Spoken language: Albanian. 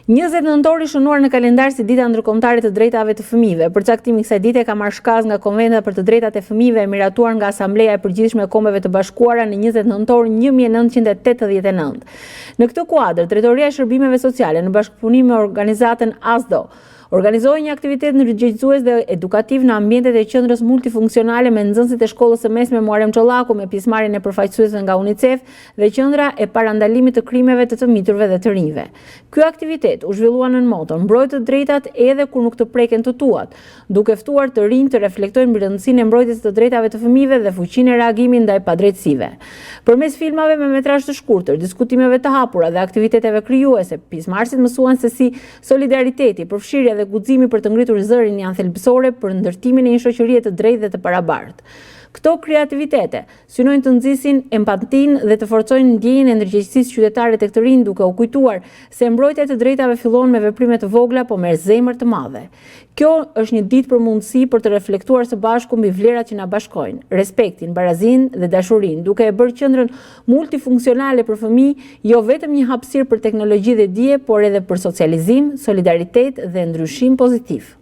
20 nëntori shënuar në kalendar si dita ndërkombëtare të drejtave të fëmijëve. Përcaktimi i kësaj dite ka marrë shkallë nga Konventa për të drejtat e fëmijëve e miratuar nga Asambleja e Përgjithshme e Kombeve të Bashkuara në 20 nëntor 1989. Në këtë kuadër, Drejtoria e Shërbimeve Sociale në bashkëpunim me organizatën ASDO organizoi një aktivitet ndërgjegjësues dhe edukativ në ambientet e qendrës multifunksionale me nxënësit e shkollës së mesme Muharrem Çollaku me pjesëmarrjen e përfaqësuesve nga UNICEF dhe qendra e parandalimit të krimeve të miturve dhe të rinjve. Ky aktivitet u zhvillua në moton mbrojt të drejtat edhe kur nuk të preken të tuat, duke ftuar të rinj të reflektojnë mbi rëndësinë e mbrojtjes të drejtave të fëmijëve dhe fuqinë e reagimit ndaj padrejtësive. Përmes filmave me metrazh të shkurtër, diskutimeve të hapura dhe aktiviteteve krijuese, pjesëmarrësit mësuan se si solidariteti, përfshirja dhe guximi për të ngritur zërin janë thelbësore për ndërtimin e një shoqërie të drejtë dhe të barabartë. Këto kreativitete synojnë të nxisin empatinë dhe të forcojnë ndjenjën e ndërgjegjësisë qytetare tek të rinj, duke u kujtuar se mbrojtja e të drejtave fillon me veprime të vogla, por me zemër të madhe. Kjo është një ditë për mundësi për të reflektuar së bashku mbi vlerat që na bashkojnë, respektin, barazinë dhe dashurinë, duke e bërë qendrën multifunksionale për fëmijë jo vetëm një hapësirë për teknologji dhe dije, por edhe për socializim, solidaritet dhe ndryshim pozitiv.